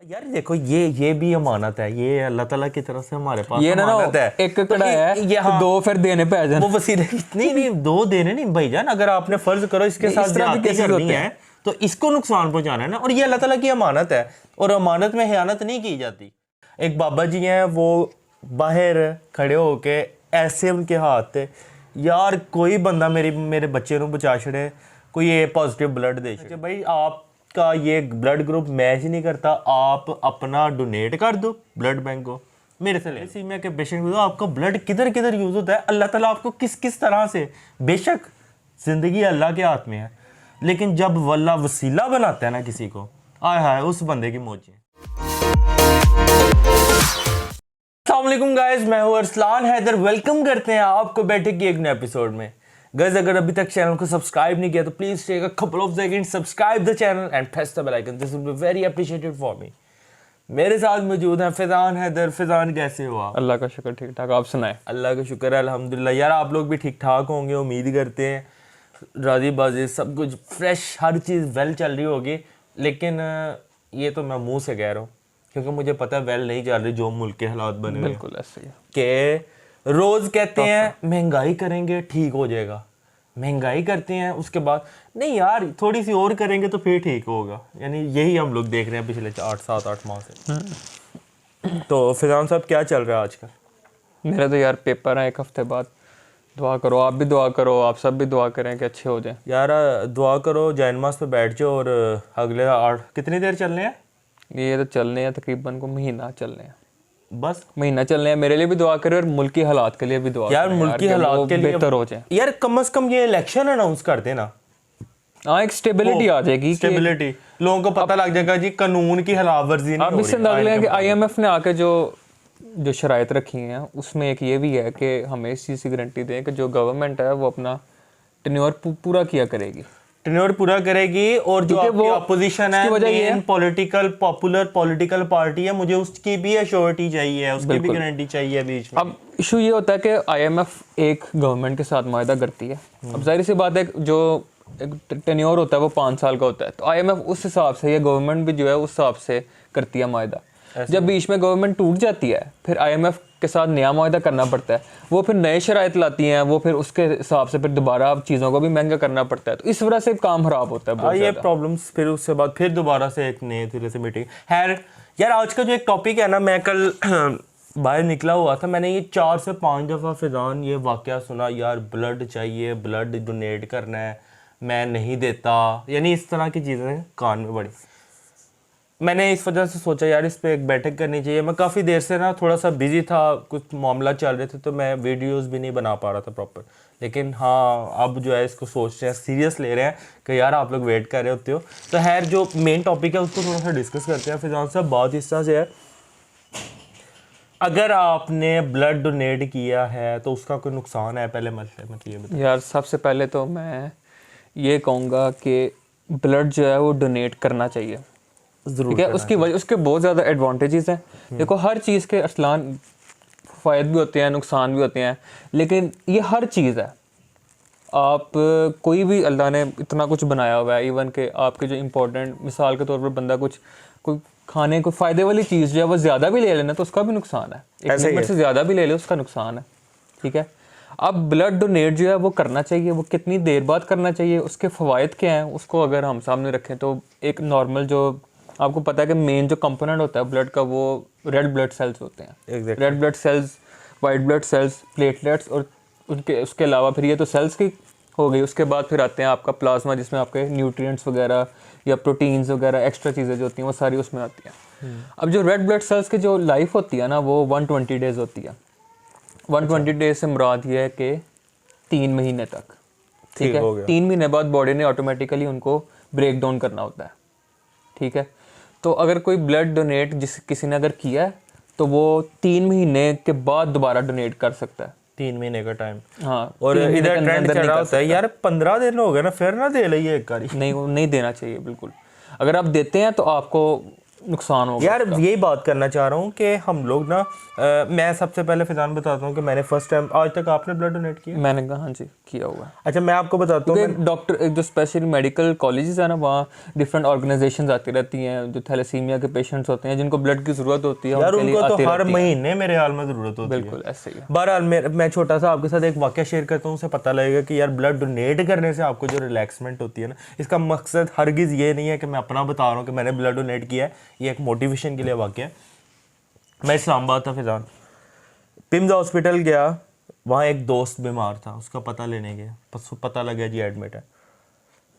यार देखो ये भी अमानत है, ये अल्लाह ताला की तरफ से हमारे पास ये ना अमानत है। एक कड़ा है ये तो दो फिर देने पे आ जाना। वो वसीले नहीं दो देने नहीं भाईजान, अगर आपने फर्ज करो इसके साथ ज्यादती करनी है तो इसको नुकसान पहुंचाना है ना, और ये अल्लाह ताला की अमानत है और अमानत में खयानत नहीं की जाती। एक बाबा जी हैं, वो बाहर खड़े होके ऐसे उनके हाथ थे, यार कोई बंदा मेरे बच्चे को बचा छड़े, कोई ए पॉजिटिव ब्लड दे छड़े। भाई आपका ये ब्लड ग्रुप मैच नहीं करता, आप अपना डोनेट कर दो ब्लड बैंक को, मेरे से ले सीमिया के पेशेंट को। आपका ब्लड किधर किधर यूज होता है, अल्लाह ताला आपको किस किस तरह से, बेशक जिंदगी अल्लाह के हाथ में है, लेकिन जब वल्ला वसीला बनाता है ना किसी को, आय हाय उस बंदे की मौज है। अस्सलाम वालेकुम गाइस, मैं हूं अरसलान हैदर, वेलकम करते हैं आपको बैठक की एक नए एपिसोड में। गाइस अगर अभी तक चैनल को सब्सक्राइब नहीं किया तो please take a couple of seconds, subscribe the channel and press the bell icon, this will be very appreciated for me. मेरे साथ मौजूद हैं फैजान हैदर। फैजान कैसे हो आप? अल्लाह का शुक्र ठीक ठाक, आप सुनाए? अल्लाह का शुक्र है अल्हम्दुलिल्लाह। यार आप लोग भी ठीक ठाक होंगे, उम्मीद करते हैं, राजी बाजी सब कुछ फ्रेश, हर चीज़ वेल चल रही होगी। लेकिन ये तो मैं मुंह से कह रहा हूँ क्योंकि मुझे पता है वेल नहीं चल रही जो मुल्क के हालात बने हुए। बिल्कुल ऐसे ही कि रोज़ कहते हैं महंगाई करेंगे ठीक हो जाएगा, महंगाई करते हैं उसके बाद नहीं यार थोड़ी सी और करेंगे तो फिर ठीक होगा। यानी यही हम लोग देख रहे हैं पिछले 7-8 माह से। तो फैजान साहब क्या चल रहा है आजकल? मेरा तो यार पेपर है एक हफ्ते बाद, दुआ करो, आप भी दुआ करो, आप सब भी दुआ करें कि अच्छे हो जाए। यार दुआ करो, जैन मास पे बैठ जाओ और अगले 8 कितनी देर चलने हैं? ये तो चलने हैं तकरीबन को महीना चलने हैं, बस महीना चलने हैं। मेरे लिए भी दुआ करें और मुल्क की हालात के लिए भी दुआ यार, करें मुल्क की हालात के लिए बेहतर हो जाए। यार कम से कम ये इलेक्शन अनाउंस कर देना, हाँ एक स्टेबिलिटी आ जाएगी, स्टेबिलिटी, लोगों को पता लग जाएगा जी कानून की खिलाफवर्जी नहीं आप हो इससे रही। अंदाजा लें कि IMF ने आके जो शराइत रखी हैं उसमें एक ये भी है कि हमें इस चीज़ की गारंटी दें कि जो गवर्नमेंट है वो अपना टेन्योर पूरा किया करेगी, टेन्योर पूरा करेगी। और जो आपकी अपोजिशन है, मेन पॉलिटिकल पार्टी है, मुझे उसकी भी एश्योरिटी चाहिए, उसकी भी गारंटी चाहिए बीच में। अब इशू ये होता है कि IMF एक गवर्नमेंट के साथ मुआहदा करती है। अब जाहिर सी बात है जो एक टेन्योर होता है वो 5 साल का होता है, तो IMF उस हिसाब से, ये गवर्नमेंट भी जो है उस हिसाब से करती है मुआहदा। जब बीच में गवर्नमेंट टूट जाती है फिर IMF के साथ नया मुआहदा करना पड़ता है, वो फिर नए शराइत लाती हैं, वो फिर उसके हिसाब से फिर दोबारा चीज़ों को भी महंगा करना पड़ता है, तो इस वजह से काम खराब होता है। ये प्रॉब्लम्स, फिर उसके बाद फिर दोबारा से एक नए सिरे से मीटिंग। खैर यार आज का जो एक टॉपिक है ना, मैं कल बाहर निकला हुआ था, मैंने ये 4 से 5 दफ़ा फैजान ये वाक़या सुना, यार ब्लड चाहिए, ब्लड डोनेट करना है, मैं नहीं देता, यानी इस तरह की चीज़ें कान में पड़ी। मैंने इस वजह से सोचा यार इस पर एक बैठक करनी चाहिए। मैं काफ़ी देर से ना थोड़ा सा बिजी था, कुछ मामला चल रहे थे, तो मैं वीडियोस भी नहीं बना पा रहा था प्रॉपर। लेकिन हाँ अब जो है इसको सोच रहे हैं, सीरियस ले रहे हैं कि यार आप लोग वेट कर रहे होते हो। तो खैर जो मेन टॉपिक है उसको थोड़ा सा डिस्कस करते हैं। फैजान साहब बात इस तरह से है, अगर आपने ब्लड डोनेट किया है तो उसका कोई नुकसान है? पहले मतलब यार सबसे पहले तो मैं ये कहूँगा कि ब्लड जो है वो डोनेट करना चाहिए, ठीक है। उसके बहुत ज़्यादा एडवांटेजेस हैं। देखो हर चीज़ के असलान फ़ायदे भी होते हैं, नुकसान भी होते हैं, लेकिन ये हर चीज़ है। आप कोई भी अल्लाह ने इतना कुछ बनाया हुआ है, इवन के आपके जो इम्पोर्टेंट, मिसाल के तौर पर बंदा कोई खाने को फ़ायदे वाली चीज़ जो है वो ज़्यादा भी ले लेना तो उसका भी नुकसान है, एक लिमिट से ज़्यादा भी ले ले उसका नुकसान है, ठीक है। अब ब्लड डोनेट जो है वो करना चाहिए, वो कितनी देर बाद करना चाहिए, उसके फ़वाइद क्या हैं, उसको अगर हम सामने रखें तो एक नॉर्मल, जो आपको पता है कि मेन जो कंपोनेंट होता है ब्लड का वो रेड ब्लड सेल्स होते हैं। Red blood cells, white blood cells, platelets, और उसके अलावा फिर ये तो सेल्स की हो गई। उसके बाद फिर आते हैं आपका प्लाज्मा, जिसमें आपके न्यूट्रिएंट्स वगैरह या प्रोटीन्स वगैरह एक्स्ट्रा चीज़ें जो होती हैं वो सारी उसमें आती हैं। अब जो रेड ब्लड सेल्स की जो लाइफ होती है ना वो 120 डेज़ होती है। 120 डेज से मुराद ये है कि 3 महीने तक, ठीक है। 3 महीने बाद बॉडी ने ऑटोमेटिकली उनको ब्रेक डाउन करना होता है, ठीक है। तो अगर कोई ब्लड डोनेट किसी ने अगर किया है तो वो 3 महीने के बाद दोबारा डोनेट कर सकता है। 3 महीने का टाइम, हाँ। और इधर ट्रेंड चल रहा होता है यार 15 दिन हो गए ना, फिर ना दे लिए एक बारी। नहीं देना चाहिए बिल्कुल। अगर आप देते हैं तो आपको नुकसान होगा यार यही बात करना चाह रहा हूँ कि हम लोग ना मैं सबसे पहले फिजान बताता हूँ कि मैंने फर्स्ट टाइम, आज तक आपने ब्लड डोनेट किया? मैंने कहा हाँ जी किया हुआ है। अच्छा मैं आपको बताता हूँ, क्योंकि डॉक्टर जो स्पेशल मेडिकल कॉलेजेस है ना, वहाँ डिफरेंट ऑर्गेनाइजेशंस आती रहती हैं जो थैलेसीमिया के पेशेंट्स होते हैं जिनको ब्लड की ज़रूरत होती है, यार उनके लिए उनको तो आती हर रहती हैं। महीने मेरे हाल में ज़रूरत होती है। बिल्कुल ऐसे ही है। बहरहाल मैं छोटा सा आपके साथ एक वाकया शेयर करता हूँ, उससे पता लगेगा कि यार ब्लड डोनेट करने से आपको जो रिलैक्समेंट होती है ना, इसका मकसद हरगिज़ ये नहीं है कि मैं अपना बता रहा हूँ कि मैंने ब्लड डोनेट किया है, ये एक मोटिवेशन के लिए वाकया है। मैं इस्लामाबाद था फिजान, पिम्स हॉस्पिटल गया, वहाँ एक दोस्त बीमार था, उसका पता लेने गया, पता लगा जी एडमिट है।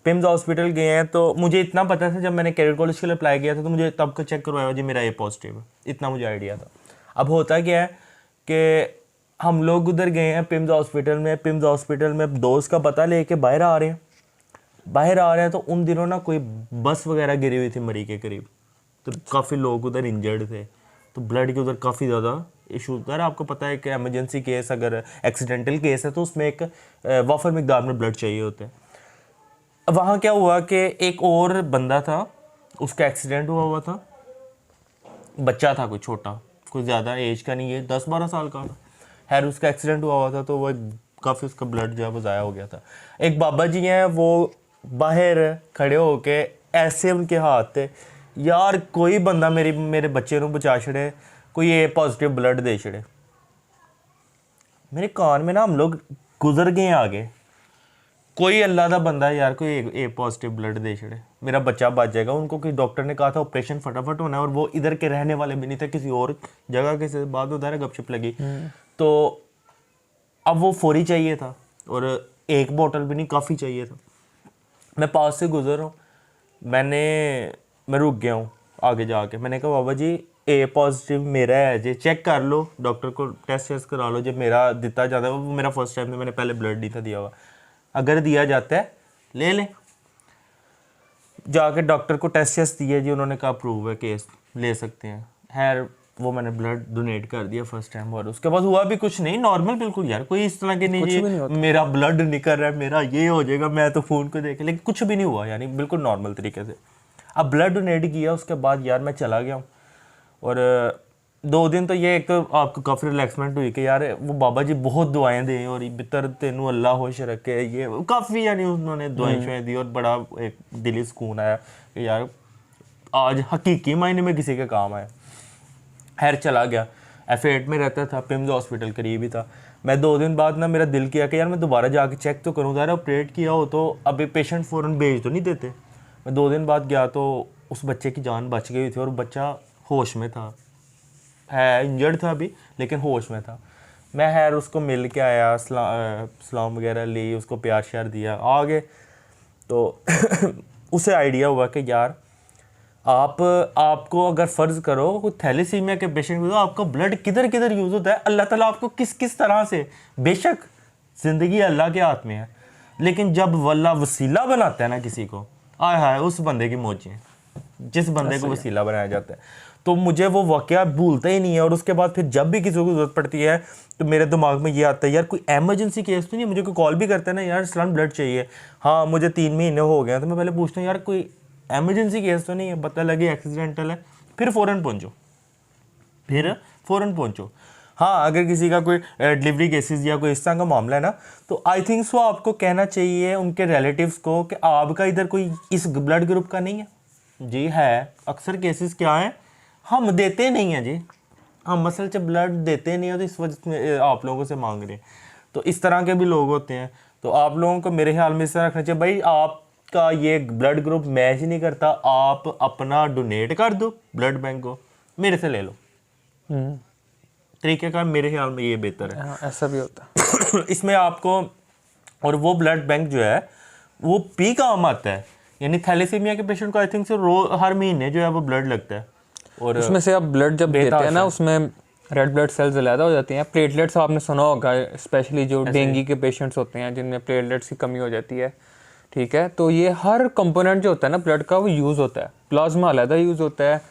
पिम्स हॉस्पिटल गए हैं तो मुझे इतना पता था, जब मैंने कैडेट कॉलेज के लिए अप्लाई किया था तो मुझे तब का चेक करवाया जी मेरा ए पॉजिटिव है, इतना मुझे आइडिया था। अब होता क्या है कि हम लोग उधर गए हैं पिम्स हॉस्पिटल में दोस्त का पता लेके बाहर आ रहे हैं तो उन दिनों ना कोई बस वगैरह गिरी हुई थी मरी के करीब, तो काफ़ी लोग उधर इंजर्ड थे, तो ब्लड के उधर काफ़ी ज़्यादा इशू था। आपको पता है कि एमरजेंसी केस, अगर एक्सीडेंटल केस है तो उसमें एक वाफर मिकदार में ब्लड चाहिए होता है। वहाँ क्या हुआ कि एक और बंदा था, उसका एक्सीडेंट हुआ था, बच्चा था कोई छोटा, कोई ज़्यादा एज का नहीं है, 10-12 साल का था। खैर उसका एक्सीडेंट हुआ था तो वो काफ़ी उसका ब्लड जो है वो ज़ाया हो गया था। एक बाबा जी हैं, वो बाहर खड़े होके ऐसे उनके हाथ थे, यार कोई बंदा मेरे बच्चे को बचा छड़े, कोई ए पॉजिटिव ब्लड दे छड़े। मेरे कान में ना हम लोग गुजर गए आगे, कोई अल्लाह का बंदा यार कोई ए पॉजिटिव ब्लड दे छड़े, मेरा बच्चा बच जाएगा। उनको कि डॉक्टर ने कहा था ऑपरेशन फटाफट होना है, और वो इधर के रहने वाले भी नहीं थे, किसी और जगह के से बात उधर गपशप लगी। तो अब वो फौरी चाहिए था, और एक बोतल भी नहीं, काफ़ी चाहिए था। मैं पास से गुजर रहा हूँ, मैं रुक गया हूँ आगे जाके, मैंने कहा बाबा जी ए पॉजिटिव मेरा है जी, चेक कर लो, डॉक्टर को टेस्ट करा लो, जब मेरा दिता जाता है, वो मेरा फर्स्ट टाइम था, मैंने पहले ब्लड नहीं था दिया हुआ, अगर दिया जाता है ले लें। जाके डॉक्टर को टेस्ट दिए जी, उन्होंने कहा अप्रूव है केस, ले सकते हैं। खैर वो मैंने ब्लड डोनेट कर दिया फर्स्ट टाइम, और उसके बाद हुआ भी कुछ नहीं, नॉर्मल बिल्कुल यार, कोई इस तरह के नहीं जी मेरा ब्लड निकल रहा है, मेरा ये हो जाएगा, मैं तो खून को देख, लेकिन कुछ भी नहीं हुआ, यानी बिल्कुल नॉर्मल तरीके से। अब ब्लड डोनेट किया, उसके बाद यार मैं चला गया हूँ, और 2 दिन तो ये एक तो आपको काफ़ी रिलैक्समेंट हुई कि यार वो बाबा जी बहुत दुआएं दें, और बितर तेनू अल्लाह खुश रखे, ये काफ़ी यानी उन्होंने दुआएं शुआएं दी, और बड़ा एक दिली सुकून आया कि यार आज हकीकी मायने में किसी के काम आया। खैर चला गया, F8 में रहता था, पिम्स हॉस्पिटल करीब ही था। मैं 2 दिन बाद ना मेरा दिल किया कि यार मैं दोबारा जाके चेक तो करूँ, यार ऑपरेट किया हो तो अभी पेशेंट फ़ौरन भेज तो नहीं देते। मैं 2 दिन बाद गया तो उस बच्चे की जान बच गई थी, और बच्चा होश में था, है इंजर्ड था अभी लेकिन होश में था। मैं खैर उसको मिल के आया, सलाम वगैरह ली, उसको प्यार श्यार दिया, आ गए। तो उसे आइडिया हुआ कि यार आपको अगर फ़र्ज़ करो कोई थैलेसीमिया के पेशेंट को, तो आपका ब्लड किधर किधर यूज़ होता है, अल्लाह ताला आपको किस किस तरह से, बेशक ज़िंदगी अल्लाह के हाथ में है, लेकिन जब वल्ला वसीला बनाता है ना किसी को, आय हाय उस बंदे की मौजें, जिस बंदे को वसीला बनाया जाता है। तो मुझे वो वाक़या भूलता ही नहीं है, और उसके बाद फिर जब भी किसी को ज़रूरत पड़ती है तो मेरे दिमाग में ये आता है यार कोई एमरजेंसी केस तो नहीं, मुझे कोई कॉल भी करता है ना, यार सलाम ब्लड चाहिए, हाँ मुझे 3 महीने हो गए हैं, तो मैं पहले पूछता हूँ यार कोई एमरजेंसी केस तो नहीं है, पता लगे एक्सीडेंटल है, फिर फ़ौरन पहुँचो। हाँ अगर किसी का कोई डिलीवरी केसेस या कोई इस तरह का मामला है ना, तो आई थिंक सो आपको कहना चाहिए उनके रिलेटिव्स को कि आपका इधर कोई इस ब्लड ग्रुप का नहीं है जी। है अक्सर केसेस क्या हैं, हम देते नहीं हैं जी, हम असल से ब्लड देते नहीं हैं, तो इस वजह से आप लोगों से मांग रहे हैं। तो इस तरह के भी लोग होते हैं, तो आप लोगों को मेरे ख्याल में इस तरह रखना चाहिए, भाई आपका ये ब्लड ग्रुप मैच ही नहीं करता, आप अपना डोनेट कर दो ब्लड बैंक को, मेरे से ले लो। तरीके का मेरे ख्याल में ये बेहतर है। ऐसा भी होता है। इसमें आपको, और वो ब्लड बैंक जो है वो भी काम आता है, यानी थैलेसीमिया के पेशेंट को आई थिंक से हर महीने जो है वो ब्लड लगता है, और उसमें से आप ब्लड जब देते हैं ना, उसमें रेड ब्लड सेल्स ज़्यादा हो जाती हैं। प्लेटलेट्स आपने सुना होगा, स्पेशली जो डेंगू के पेशेंट्स होते हैं जिनमें प्लेटलेट्स की कमी हो जाती है, ठीक है। तो ये हर कंपोनेंट जो होता है ना ब्लड का, वो यूज़ होता है। प्लाज्मा अलहदा यूज़ होता है,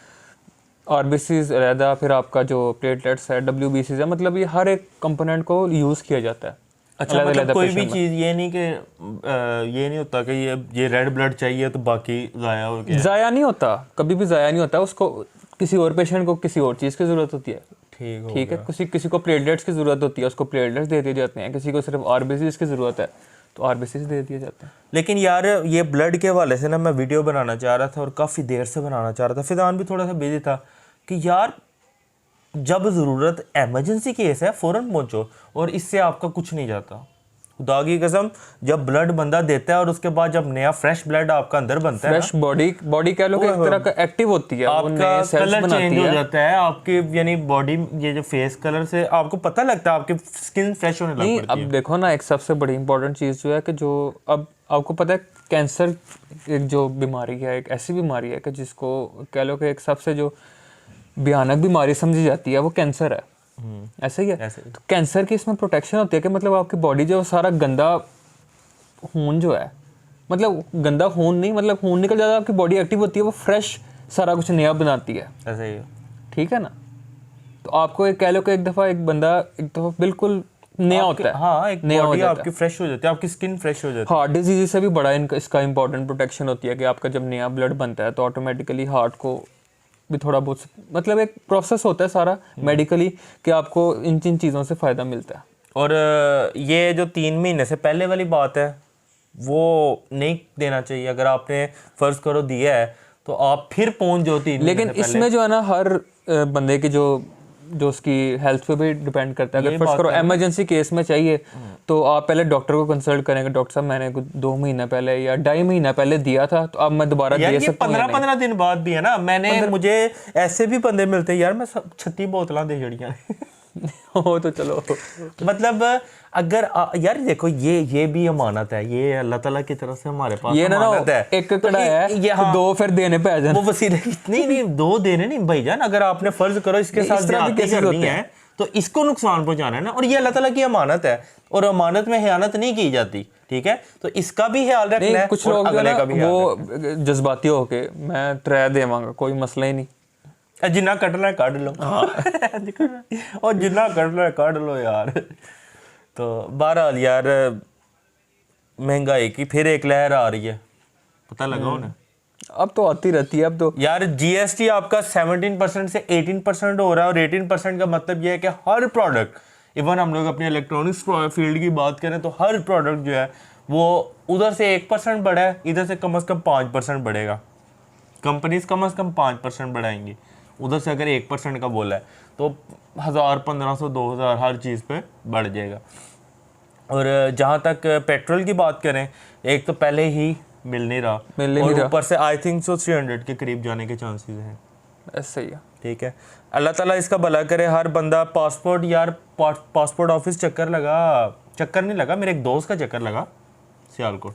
आरबीसीज अलहदा, फिर आपका जो प्लेटलेट्स है, डब्ल्यूबीसीज है, मतलब ये हर एक कंपोनेंट को यूज़ किया जाता है। अच्छा, मतलब कोई भी चीज़ ये नहीं कि ये नहीं होता कि ये रेड ब्लड चाहिए तो बाकी ज़ाया हो गया। ज़ाया नहीं होता, कभी भी ज़ाया नहीं होता। उसको किसी और पेशेंट को किसी और चीज़ की ज़रूरत होती है, ठीक है। किसी को प्लेटलेट्स की ज़रूरत होती है, उसको प्लेटलेट्स दे दिए जाते हैं। किसी को सिर्फ आरबीसीज की ज़रूरत है तो आरबीसीज दे दिए जाते हैं। लेकिन यार ये ब्लड के हवाले से ना मैं वीडियो बनाना चाह रहा था और काफ़ी देर से बनाना चाह रहा था। फिजान भी थोड़ा सा बिजी था कि यार जब ज़रूरत एमरजेंसी केस है फ़ौरन पहुंचो, और इससे आपका कुछ नहीं जाता। खुदा की कसम, जब ब्लड बंदा देता है और उसके बाद जब नया फ्रेश ब्लड आपका अंदर बनता है, फ्रेश बॉडी कह लो कि एक तरह का एक्टिव होती है, वो आपका नए सेल्स कलर बनाती चेंज हो है। जाता है आपके, यानी बॉडी, ये जो फेस कलर से आपको पता लगता है, आपकी स्किन फ्रेश होने नहीं, लग पड़ती है। अब देखो ना, एक सबसे बड़ी इंपॉर्टेंट चीज़ जो है कि जो अब आपको पता है, कैंसर एक जो बीमारी है, एक ऐसी बीमारी है कि जिसको कह लो कि एक सबसे जो भयानक बीमारी समझी जाती है वो कैंसर है। ऐसे ही है। तो कैंसर की इसमें प्रोटेक्शन होती है कि मतलब आपकी बॉडी जो सारा गंदा खून जो है, मतलब गंदा खून नहीं, मतलब खून निकल जाता है, आपकी बॉडी एक्टिव होती है, वो फ्रेश सारा कुछ नया बनाती है। ऐसे ही ठीक है ना। तो आपको एक कह लो कि एक दफ़ा बिल्कुल नया होता है। हाँ, एक नया बॉडी आपकी फ्रेश हो जाती है, आपकी स्किन फ्रेश हो जाती है। हार्ट डिजीज से भी बड़ा इसका इंपॉर्टेंट प्रोटेक्शन होती है कि आपका जब नया ब्लड बनता है तो ऑटोमेटिकली हार्ट को भी थोड़ा बहुत, मतलब एक प्रोसेस होता है सारा मेडिकली कि आपको इन चीज़ों से फ़ायदा मिलता है। और ये जो 3 महीने से पहले वाली बात है वो नहीं देना चाहिए। अगर आपने फर्ज करो दिया है तो आप फिर पहुंच जो 3 महीने लेकिन से पहले। इसमें जो है ना, हर बंदे की जो उसकी हेल्थ पे भी डिपेंड करता है। अगर फर्स्ट करो इमरजेंसी केस में चाहिए तो आप पहले डॉक्टर को कंसल्ट करेंगे, डॉक्टर साहब मैंने 2 महीने पहले या 2.5 महीना पहले दिया था तो अब मैं दोबारा दे सकता हूँ। 15 दिन बाद भी है ना, मुझे ऐसे भी बंदे मिलते हैं यार, मैं 36 बोतलां दे जड़ियां हो तो चलो, मतलब अगर यार देखो ये भी अमानत है, ये अल्लाह ताला की तरफ से हमारे पास ये ना अमानत है। एक कड़ा है, ये हाँ, 2 फिर देने पे आ जाना। वो वसीले नहीं 2 देने नहीं भाईजान। अगर आपने फर्ज करो इसके साथ ज्यादती करनी है तो इसको नुकसान पहुंचाना है ना, और ये अल्लाह ताला की अमानत है और अमानत में खयानत नहीं की जाती, ठीक है। तो इसका भी ख्याल रखना है। कुछ लोग अगले का भी वो जज्बाती होके मैं 3 देवांगा, कोई मसला ही नहीं, जिन्ना कटना है काट लो, और जिन्ना कटना है काट लो यार। तो बहरहाल यार, महंगाई की फिर एक लहर आ रही है, पता लगा ना। अब तो आती रहती है। अब तो यार जीएसटी आपका 17% से 18% हो रहा है, और 18% का मतलब यह है कि हर प्रोडक्ट, इवन हम लोग अपने इलेक्ट्रॉनिक्स फील्ड की बात करें तो हर प्रोडक्ट जो है वो उधर से 1% बढ़ा है, इधर से कम 5% बढ़ेगा। कंपनीज कम 5% बढ़ाएंगी, उधर से अगर 1% का बोला है तो 1000, 1500, 2000 हर चीज़ पे बढ़ जाएगा। और जहाँ तक पेट्रोल की बात करें, एक तो पहले ही मिल नहीं रहा, और ऊपर से आई थिंक सो 300 के करीब जाने के चांसेस हैं। ऐसा ही है, ठीक है। अल्लाह ताला इसका भला करे। हर बंदा पासपोर्ट, यार पासपोर्ट ऑफिस चक्कर नहीं लगा, मेरे एक दोस्त का चक्कर लगा सियालकोट।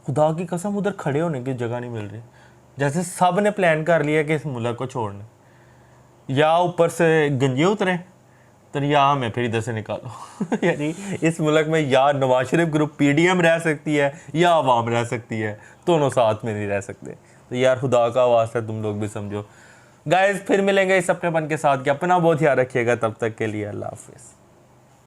खुदा की कसम उधर खड़े होने की जगह नहीं मिल रही। जैसे सब ने प्लान कर लिया कि इस मुल्क को छोड़ना, या ऊपर से गंजे उतरे तो या हमें फिर इधर से निकालो। यानी इस मुल्क में या नवाज शरीफ ग्रुप पीडीएम रह सकती है या अवाम रह सकती है, दोनों साथ में नहीं रह सकते। तो यार खुदा का वास्ता तुम लोग भी समझो। गाइस फिर मिलेंगे इस अपनेपन के साथ कि अपना बहुत ख्याल रखिएगा। तब तक के लिए अल्लाह हाफिज़।